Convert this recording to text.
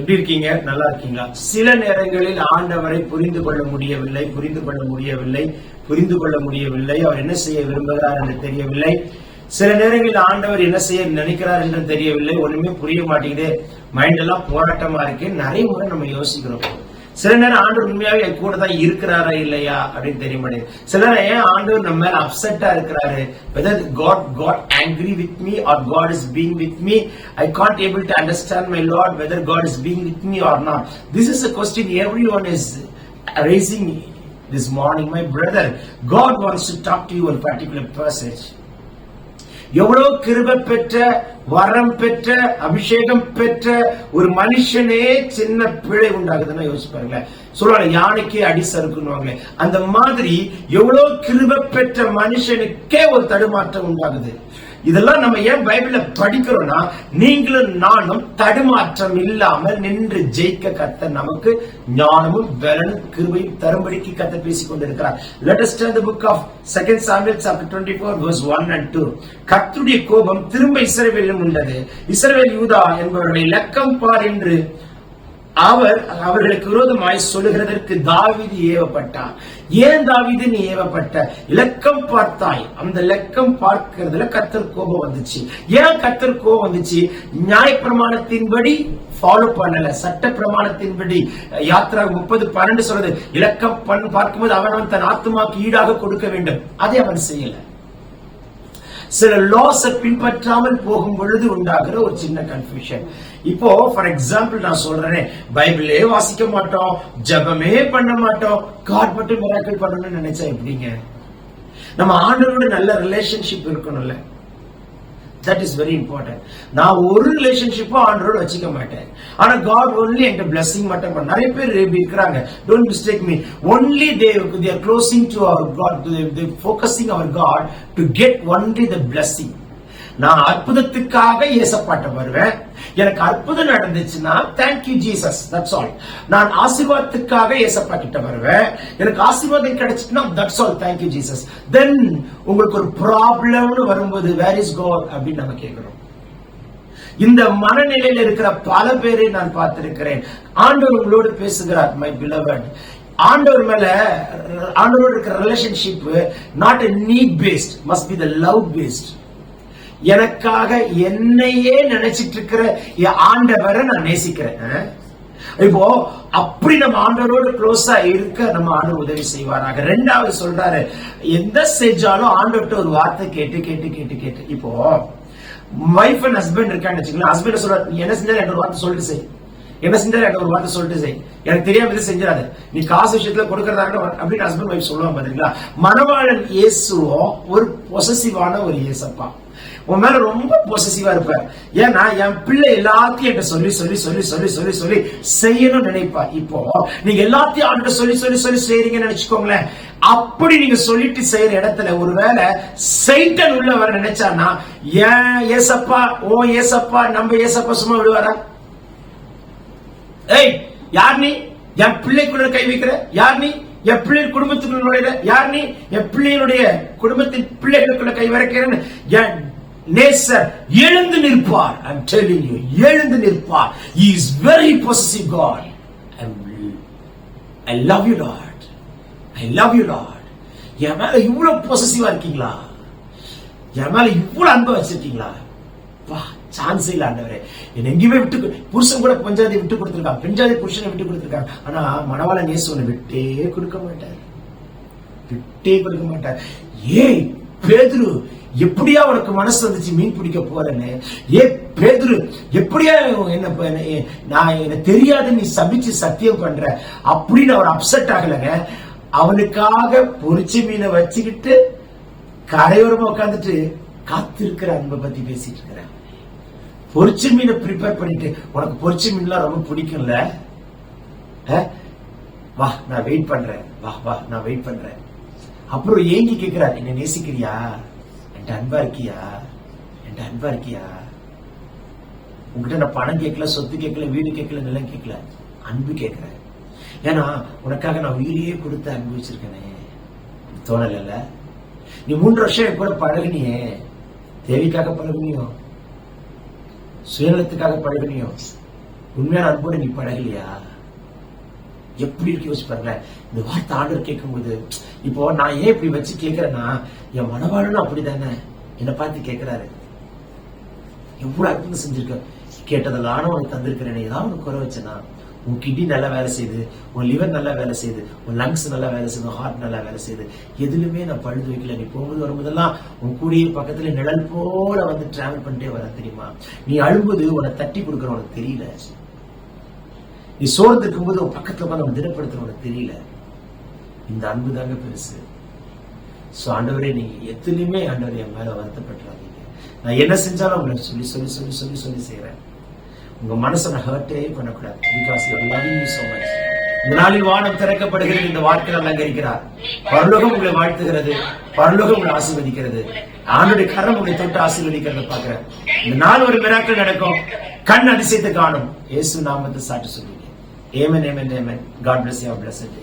எப்படி இருக்கீங்க? நல்லா இருக்கீங்களா? சில நேரங்களில் ஆண்டவரை புரிந்து கொள்ள முடியவில்லை, அவர் என்ன செய்ய விரும்புகிறார் என்று தெரியவில்லை. சில நேரங்களில் ஆண்டவர் என்ன செய்ய நினைக்கிறார் என்று தெரியவில்லை. ஒண்ணுமே புரிய மாட்டேங்குது, மைண்ட் எல்லாம் போராட்டமா இருக்கு. நிறைய முறை நம்ம யோசிக்கிறோம். சில நேரம் ஆண்டவர் உண்மையாவே என் கூட தான் இருக்கிறாரா இல்லையா அப்படின்னு தெரிய மாட்டேங்குது. சில நேரம் ஏன் ஆண்டவர் நம்ம மேல அப்செட்டா இருக்கிறாரு, whether God got angry with me or God is being with me, I can't able to understand my Lord whether God is being with me or not. This is a question everyone is raising this morning. My brother, God wants to talk to you on a particular passage. எவ்வளவு கிருபை பெற்ற, வரம் பெற்ற, அபிஷேகம் பெற்ற ஒரு மனுஷனே சின்ன பிழை உண்டாகுதுன்னா யோசிச்சு பாருங்களேன். சொல்லுவாங்க யானைக்கே அடி சறுக்குன்னு, அந்த மாதிரி எவ்வளவு கிருபை பெற்ற மனுஷனுக்கே ஒரு தடுமாற்றம் உண்டாகுது. இதெல்லாம் நம்ம ஏன் பைபிள படிக்கிறோம்னா, நீங்களும் நானும் தடுமாற்றம் இல்லாமல் நின்று ஜெயிக்க கர்த்தர் நமக்கு ஞானமும் பலனும் கிருபையும் தரும்படிக்கு கர்த்தர் பேசிக் கொண்டிருக்கிறார். Let us turn the book of 2 Samuel chapter 24 verse 1 and 2. கர்த்தருடைய கோபம் திரும்ப இஸ்ரவேலிலும் உள்ளது. இஸ்ரவேல் யூதா என்பவர்களை லக்கம் பார் என்று அவர்களுக்கு விரோதமாய் சொல்லுகிறதற்கு தாவீது ஏவப்பட்டார். ஏன் தாவீது நீ ஏவப்பட்ட? இலக்கம் பார்த்தாய். அந்த லக்கம் பார்க்கிறதுல கர்த்தர் கோபம் வந்துச்சு. ஏன் கர்த்தர் கோபம் வந்துச்சு? நியாய பிரமாணத்தின்படி ஃபாலோ பண்ணல, சட்ட பிரமாணத்தின்படி. யாத்ரா 30:12 சொல்றது, இலக்கம் பார்க்கும்போது அவன் தன் ஆத்மாக்கு ஈடாக கொடுக்க வேண்டும். அதை அவன் செய்யல. சில லாஸ் பின்பற்றாமல் போகும் பொழுது உண்டாகிற ஒரு சின்ன கன்ஃபியூஷன். இப்போ ஃபார் எக்ஸாம்பிள் நான் சொல்றேன், பைபிளே வாசிக்க மாட்டோம், ஜெபமே பண்ண மாட்டோம், காட் மட்டும் மிராக்கிள் பண்ணணும்னு நினைச்சா எப்படிங்க? நம்ம ஆண்டவரோட நல்ல ரிலேஷன்ஷிப் இருக்கணும்ல. That is very important. நான் ஒரு ரிலேஷன்ஷிப்பும் ஆண்டரோட வச்சுக்க மாட்டேன். ஆனா God only என்கிட்ட blessing மட்டும் பண்ண. நிறைய பேர் இருக்கிறாங்க, don't mistake me. Only they are closing to our God, they focusing our God to get only the blessing. நான் அற்புதத்துக்காக இயேசப்பாட்ட வருவேன். எனக்கு அற்புதம் நடந்துச்சுன்னா தேங்க்யூ ஜீசஸ், தட்ஸ் ஆல். நான் ஆசீர்வாதத்துக்காக இயேசப்பாட்ட வருவேன். எனக்கு ஆசீர்வாதம் கிடைச்சுன்னா தட்ஸ் ஆல், தேங்க்யூ ஜீசஸ். தென் உங்களுக்கு ஒரு ப்ராப்ளம்னு வரும்போது வேர் இஸ் காட் அப்படின்னு நம்ம கேட்கிறோம். இந்த மனநிலையில் இருக்கிற பல பேரை நான் பார்த்திருக்கிறேன். ஆண்டவர் உங்களோடு பேசுகிறார், மை பிலவட். ஆண்டவர் மேல ஆண்டவரோட இருக்கிற relationship not a need based, must be the love based. எனக்காக என்னையே நினைச்சிட்டு இருக்கிற ஆண்டவரை நான் நேசிக்கிறேன். இப்போ அப்படி நம்ம ஆண்டவரோடு க்ளோஸா இருக்க நம்ம ஆண்டவர் உதவி செய்வாராக. ரெண்டாவது சொல்றாரு, எந்த செஞ்சாலும் ஆண்டவர்கிட்ட ஒரு வார்த்தை கேட்டு கேட்டு கேட்டு கேட்டு. இப்போ வைஃப் அண்ட் ஹஸ்பண்ட் இருக்கான்னு வச்சுக்கலாம். ஹஸ்பண்ட் சொல்றாரு, என்ன செஞ்சாலும் எனக்கு ஒரு வார்த்தை சொல்லிட்டு செய், என்ன செஞ்சாலும் எனக்கு ஒரு வார்த்தை சொல்லிட்டு செய், எனக்கு தெரியாம இது செஞ்சிடாது, நீ காசு விஷயத்துல கொடுக்கறதா அப்படின்னு ஹஸ்பண்ட் வைஃப் சொல்லுவாங்க. பாத்தீங்களா? மணவாளன் இயேசுவோ ஒரு பொசசிவான ஒரு இயேசப்பா. உன் மேல ரொம்ப பொசசிவா இருப்பார். ஏன்னா என் பிள்ளை எல்லாத்தையும் என்கிட்ட சொல்லி சொல்லி சொல்லி சொல்லி சொல்லி சொல்லி செய்யணும்னு நினைப்பா. இப்போ நீங்க எல்லாத்தையும் அவன்கிட்ட சொல்லி சொல்லி சொல்லி செய்யறீங்கன்னு நினைச்சுக்கோங்களேன். அப்படி நீங்க சொல்லிட்டு செய்யற இடத்துல ஒருவேளை சைட்டன் உள்ள வர நினைச்சான்னா, ஏன் ஏசப்பா, ஓ ஏசப்பா, நம்ம ஏசப்பா சும்மா விடுவாரா? ஏய், யார் நீ என் பிள்ளைக்குள்ள கை வைக்கிற? யார் நீ என் பிள்ளை குடும்பத்துக்குள்ள நுழையிற? யார் நீ என் பிள்ளைகளுடைய குடும்பத்தின் பிள்ளைகளுக்குள்ள கை வரைக்கிறேன்னு நேசர் எழுந்து நிற்பார். I'm telling you, எழுந்து நிற்பார். He is very possessive God. I love you Lord, I love you Lord. என் மேல இவ்வளவு பொசசிவா இருக்கீங்களா? என் மேல இவ்வளவு அன்பு வச்சிருக்கீங்களா? வா, சான்ஸ் இல்ல ஆண்டவரே. என்ன எங்கேயுமே விட்டு, புருஷன் கூட பஞ்சாதி விட்டு கொடுத்திருக்காங்க, பெஞ்சாதி புருஷனை விட்டு கொடுத்திருக்காங்க. ஆனா மணவாளன் இயேசுவை விட்டே கொடுக்க மாட்டார், விட்டே கொடுக்க மாட்டார். ஏய் பேதுரு, எப்படியா உனக்கு மனசு வந்துச்சு மீன் பிடிக்க போறேன்னு? ஏ பேதுரு, எப்படியா என்ன தெரியாது நீ சபிச்சு சத்தியம் பண்ற அப்படின்னு அவர் அப்செட் ஆகலங்க. அவனுக்காக பொரிச்ச மீனை வச்சுக்கிட்டு கரையோரமா உட்காந்துட்டு காத்திருக்கிற அன்பை பத்தி பேசிட்டு இருக்கிற. பொரிச்ச மீனை ப்ரிப்பேர் பண்ணிட்டு, உனக்கு பொரிச்ச மீன்லாம் ரொம்ப பிடிக்கும்ல, வா நான் வெயிட் பண்றேன், வா வா நான் வெயிட் பண்றேன். அப்புறம் ஏங்கி கேட்கிறார், என்ன நேசிக்கிறியா, என்கிட்ட அன்பா இருக்கியா, என்கிட்ட அன்பா இருக்கியா? உங்ககிட்ட நான் பணம் கேட்கல, சொத்து கேட்கல, வீடு கேட்கல, நிலம் கேட்கல, அன்பு கேட்கிறேன். ஏன்னா உனக்காக நான் உயிரையே கொடுத்து அனுபவிச்சிருக்கேனே, தோணல? நீ 3 வருஷம் கூட பழகினியே, தேவைக்காக பழகினியோ, சுயநலத்துக்காக பழகினியோ, உண்மையான அன்போடு நீ பழகலையா? எப்படி இருக்கு யோசிச்சு பாருங்களேன். இந்த வார்த்தை ஆண்டவர் கேட்கும் போது, இப்போ நான் ஏன் இப்படி வச்சு கேட்கிறேன்னா, என் மனவாளனும் அப்படித்தானே என்னை பார்த்து கேட்கிறாரு. எவ்வளவு அற்புதம் செஞ்சிருக்க, கேட்டதெல்லாம் உனக்கு தந்திருக்கிறேன். ஏதாவது உனக்கு குறை வச்சேன்னா, உன் கிட்னி நல்லா வேலை செய்யுது, உன் லிவர் நல்லா வேலை செய்யுது, உன் லங்ஸ் நல்லா வேலை செய்யுது, ஹார்ட் நல்லா வேலை செய்யுது, எதுலுமே நான் பழுது வைக்கல. நீ போகும்போது வரும்போதெல்லாம் உன் கூடிய பக்கத்துல நிழல் போல வந்து டிராவல் பண்ணிட்டே வர தெரியுமா? நீ அழும்போது உன்னை தட்டி கொடுக்குற உனக்கு தெரியல. நீ சோர்ந்து இருக்கும்போது உன் பக்கத்துல உட்காந்து அவன் திடப்படுத்துற உனக்கு தெரியல. இந்த அன்பு தாங்க பெருசு. சோ ஆண்டவரே, நீங்க எதுலையுமே ஆண்டவர் என் மேல வருத்தப்பட்டுறாதீங்க. நான் என்ன செஞ்சாலும் உங்களை சொல்லி சொல்லி சொல்லி சொல்லி சொல்லி செய்யறேன். உங்க மனசை நான் ஹர்ட்டே பண்ணக்கூடாது. Because you love me so much. இந்த நாளில் வானம் திறக்கப்படுகிறது. இந்த வார்த்தை அலங்கரிக்கிறார். பரலோகம் உங்களை வாழ்த்துகிறது, பரலோகம் உங்களை ஆசீர்வதிக்கிறது. ஆண்டவருடைய கரம் உங்களை தொட்டு ஆசீர்வதிக்கிறத பாக்குறேன். இந்த நாள் ஒரு மிராக்கிள் நடக்கும். கண் அதிசயத்தை காணும். இயேசு நாமத்தை சாட்சி சொல்லுங்க. Amen, amen, amen. God bless you. Have a blessed day.